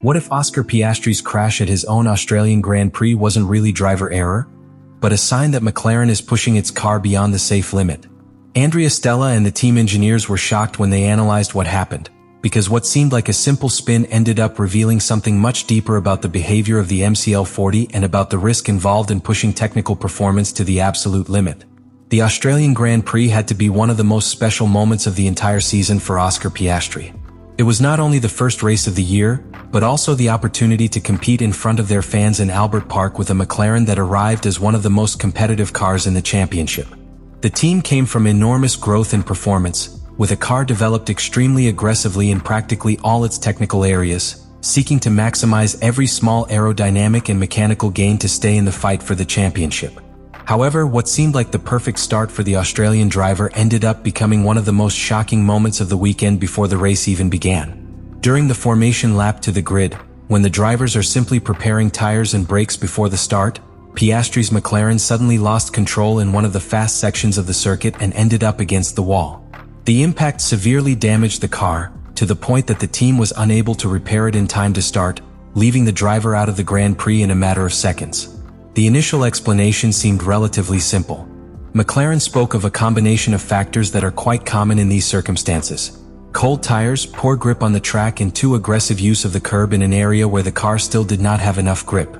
What if Oscar Piastri's crash at his own Australian Grand Prix wasn't really driver error, but a sign that McLaren is pushing its car beyond the safe limit? Andrea Stella and the team engineers were shocked when they analyzed what happened, because what seemed like a simple spin ended up revealing something much deeper about the behavior of the MCL40 and about the risk involved in pushing technical performance to the absolute limit. The Australian Grand Prix had to be one of the most special moments of the entire season for Oscar Piastri. It was not only the first race of the year, but also the opportunity to compete in front of their fans in Albert Park with a McLaren that arrived as one of the most competitive cars in the championship. The team came from enormous growth in performance, with a car developed extremely aggressively in practically all its technical areas, seeking to maximize every small aerodynamic and mechanical gain to stay in the fight for the championship. However, what seemed like the perfect start for the Australian driver ended up becoming one of the most shocking moments of the weekend before the race even began. During the formation lap to the grid, when the drivers are simply preparing tires and brakes before the start, Piastri's McLaren suddenly lost control in one of the fast sections of the circuit and ended up against the wall. The impact severely damaged the car, to the point that the team was unable to repair it in time to start, leaving the driver out of the Grand Prix in a matter of seconds. The initial explanation seemed relatively simple. McLaren spoke of a combination of factors that are quite common in these circumstances: cold tires, poor grip on the track, and too aggressive use of the curb in an area where the car still did not have enough grip.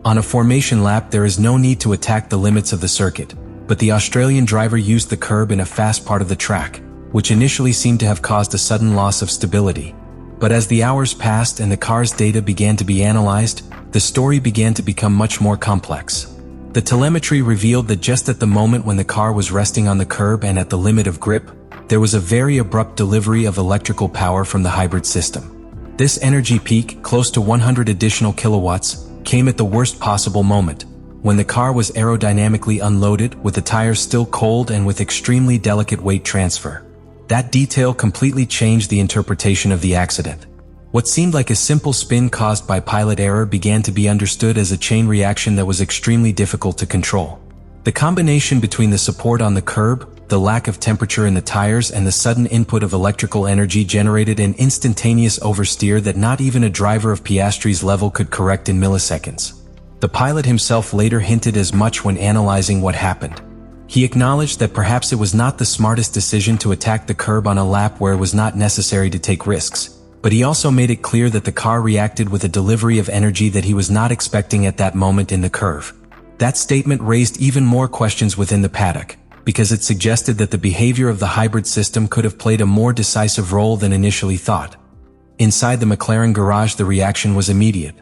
On a formation lap, there is no need to attack the limits of the circuit, but the Australian driver used the curb in a fast part of the track, which initially seemed to have caused a sudden loss of stability. But as the hours passed and the car's data began to be analyzed, the story began to become much more complex. The telemetry revealed that just at the moment when the car was resting on the curb and at the limit of grip, there was a very abrupt delivery of electrical power from the hybrid system. This energy peak, close to 100 additional kilowatts, came at the worst possible moment, when the car was aerodynamically unloaded, with the tires still cold and with extremely delicate weight transfer. That detail completely changed the interpretation of the accident. What seemed like a simple spin caused by pilot error began to be understood as a chain reaction that was extremely difficult to control. The combination between the support on the curb, the lack of temperature in the tires, and the sudden input of electrical energy generated an instantaneous oversteer that not even a driver of Piastri's level could correct in milliseconds. The pilot himself later hinted as much when analyzing what happened. He acknowledged that perhaps it was not the smartest decision to attack the curb on a lap where it was not necessary to take risks, but he also made it clear that the car reacted with a delivery of energy that he was not expecting at that moment in the curve. That statement raised even more questions within the paddock, because it suggested that the behavior of the hybrid system could have played a more decisive role than initially thought. Inside the McLaren garage, the reaction was immediate.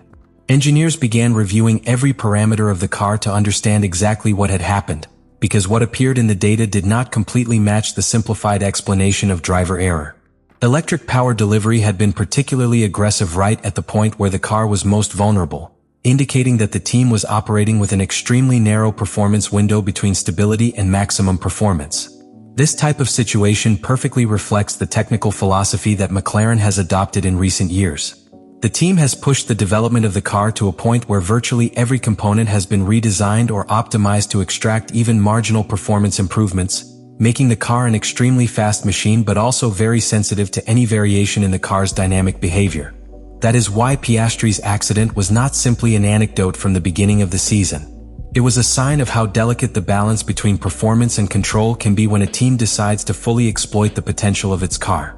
Engineers began reviewing every parameter of the car to understand exactly what had happened, because what appeared in the data did not completely match the simplified explanation of driver error. Electric power delivery had been particularly aggressive right at the point where the car was most vulnerable, indicating that the team was operating with an extremely narrow performance window between stability and maximum performance. This type of situation perfectly reflects the technical philosophy that McLaren has adopted in recent years. The team has pushed the development of the car to a point where virtually every component has been redesigned or optimized to extract even marginal performance improvements, making the car an extremely fast machine but also very sensitive to any variation in the car's dynamic behavior. That is why Piastri's accident was not simply an anecdote from the beginning of the season. It was a sign of how delicate the balance between performance and control can be when a team decides to fully exploit the potential of its car.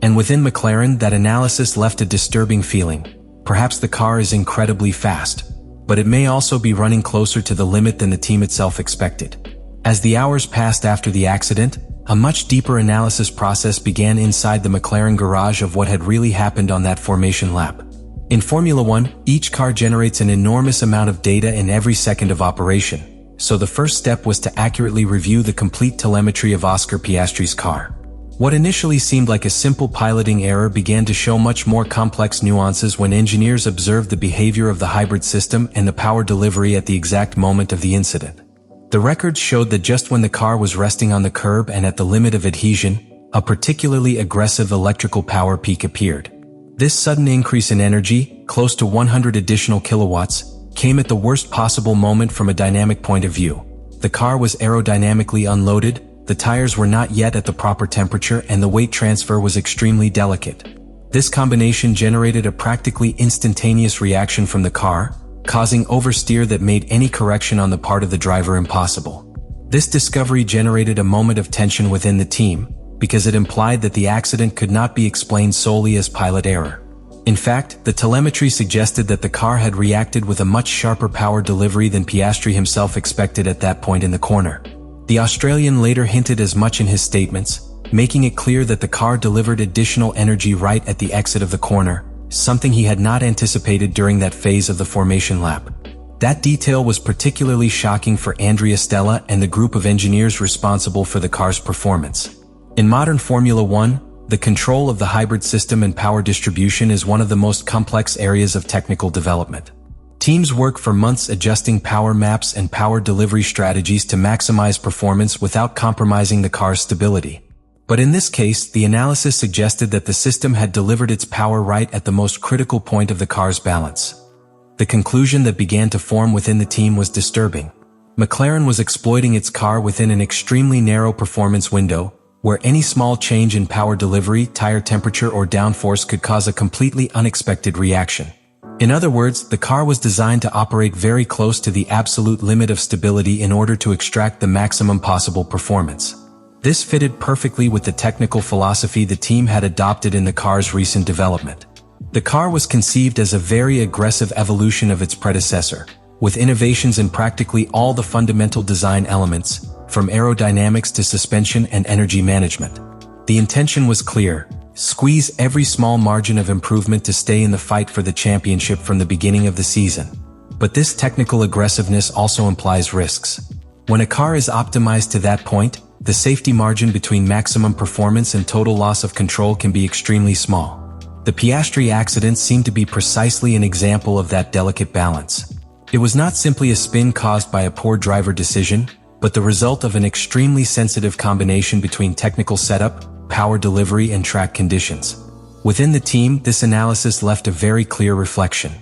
And within McLaren, that analysis left a disturbing feeling. Perhaps the car is incredibly fast, but it may also be running closer to the limit than the team itself expected. As the hours passed after the accident, a much deeper analysis process began inside the McLaren garage of what had really happened on that formation lap. In Formula One, each car generates an enormous amount of data in every second of operation, so the first step was to accurately review the complete telemetry of Oscar Piastri's car. What initially seemed like a simple piloting error began to show much more complex nuances when engineers observed the behavior of the hybrid system and the power delivery at the exact moment of the incident. The records showed that just when the car was resting on the curb and at the limit of adhesion, a particularly aggressive electrical power peak appeared. This sudden increase in energy, close to 100 additional kilowatts, came at the worst possible moment from a dynamic point of view. The car was aerodynamically unloaded, the tires were not yet at the proper temperature, and the weight transfer was extremely delicate. This combination generated a practically instantaneous reaction from the car, causing oversteer that made any correction on the part of the driver impossible. This discovery generated a moment of tension within the team, because it implied that the accident could not be explained solely as pilot error. In fact, the telemetry suggested that the car had reacted with a much sharper power delivery than Piastri himself expected at that point in the corner. The Australian later hinted as much in his statements, making it clear that the car delivered additional energy right at the exit of the corner, something he had not anticipated during that phase of the formation lap. That detail was particularly shocking for Andrea Stella and the group of engineers responsible for the car's performance. In modern Formula One, the control of the hybrid system and power distribution is one of the most complex areas of technical development. Teams work for months adjusting power maps and power delivery strategies to maximize performance without compromising the car's stability. But in this case, the analysis suggested that the system had delivered its power right at the most critical point of the car's balance. The conclusion that began to form within the team was disturbing. McLaren was exploiting its car within an extremely narrow performance window, where any small change in power delivery, tire temperature, or downforce could cause a completely unexpected reaction. In other words, the car was designed to operate very close to the absolute limit of stability in order to extract the maximum possible performance. This fitted perfectly with the technical philosophy the team had adopted in the car's recent development. The car was conceived as a very aggressive evolution of its predecessor, with innovations in practically all the fundamental design elements, from aerodynamics to suspension and energy management. The intention was clear: squeeze every small margin of improvement to stay in the fight for the championship from the beginning of the season. But this technical aggressiveness also implies risks. When a car is optimized to that point, the safety margin between maximum performance and total loss of control can be extremely small. The Piastri accident seemed to be precisely an example of that delicate balance. It was not simply a spin caused by a poor driver decision, but the result of an extremely sensitive combination between technical setup, power delivery, and track conditions. Within the team, this analysis left a very clear reflection.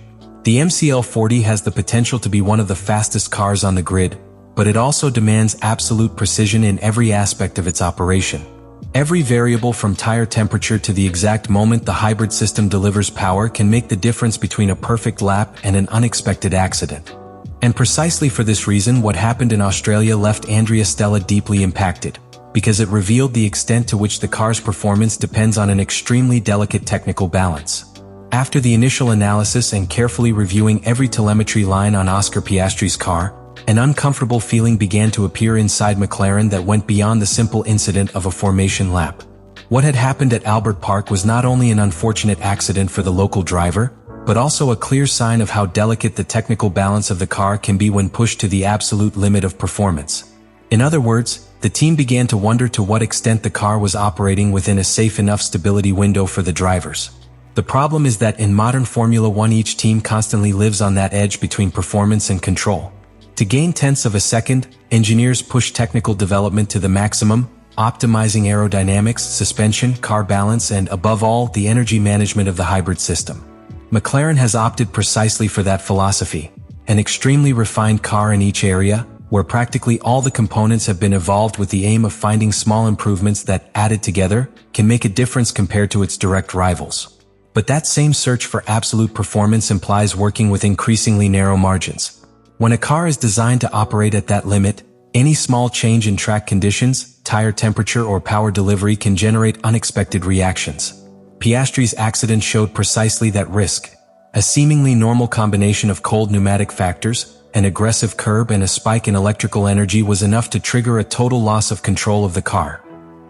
The MCL40 has the potential to be one of the fastest cars on the grid, but it also demands absolute precision in every aspect of its operation. Every variable from tire temperature to the exact moment the hybrid system delivers power can make the difference between a perfect lap and an unexpected accident. And precisely for this reason, what happened in Australia left Andrea Stella deeply impacted, because it revealed the extent to which the car's performance depends on an extremely delicate technical balance. After the initial analysis and carefully reviewing every telemetry line on Oscar Piastri's car, an uncomfortable feeling began to appear inside McLaren that went beyond the simple incident of a formation lap. What had happened at Albert Park was not only an unfortunate accident for the local driver, but also a clear sign of how delicate the technical balance of the car can be when pushed to the absolute limit of performance. In other words, the team began to wonder to what extent the car was operating within a safe enough stability window for the drivers. The problem is that in modern Formula One, each team constantly lives on that edge between performance and control. To gain tenths of a second, engineers push technical development to the maximum, optimizing aerodynamics, suspension, car balance, and above all, the energy management of the hybrid system. McLaren has opted precisely for that philosophy, an extremely refined car in each area, where practically all the components have been evolved with the aim of finding small improvements that, added together, can make a difference compared to its direct rivals. But that same search for absolute performance implies working with increasingly narrow margins. When a car is designed to operate at that limit, any small change in track conditions, tire temperature, or power delivery can generate unexpected reactions. Piastri's accident showed precisely that risk. A seemingly normal combination of cold pneumatic factors, an aggressive curb, and a spike in electrical energy was enough to trigger a total loss of control of the car.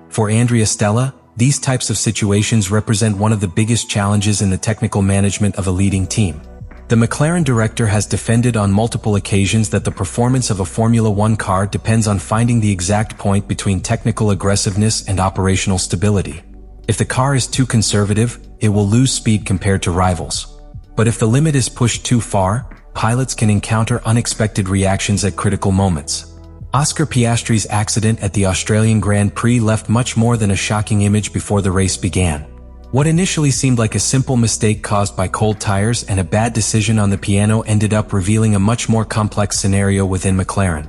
For Andrea Stella, these types of situations represent one of the biggest challenges in the technical management of a leading team. The McLaren director has defended on multiple occasions that the performance of a Formula One car depends on finding the exact point between technical aggressiveness and operational stability. If the car is too conservative, it will lose speed compared to rivals. But if the limit is pushed too far, pilots can encounter unexpected reactions at critical moments. Oscar Piastri's accident at the Australian Grand Prix left much more than a shocking image before the race began. What initially seemed like a simple mistake caused by cold tires and a bad decision on the piano ended up revealing a much more complex scenario within McLaren.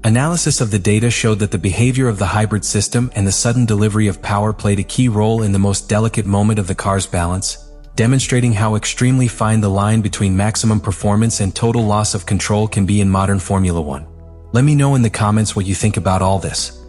Analysis of the data showed that the behavior of the hybrid system and the sudden delivery of power played a key role in the most delicate moment of the car's balance, demonstrating how extremely fine the line between maximum performance and total loss of control can be in modern Formula One. Let me know in the comments what you think about all this.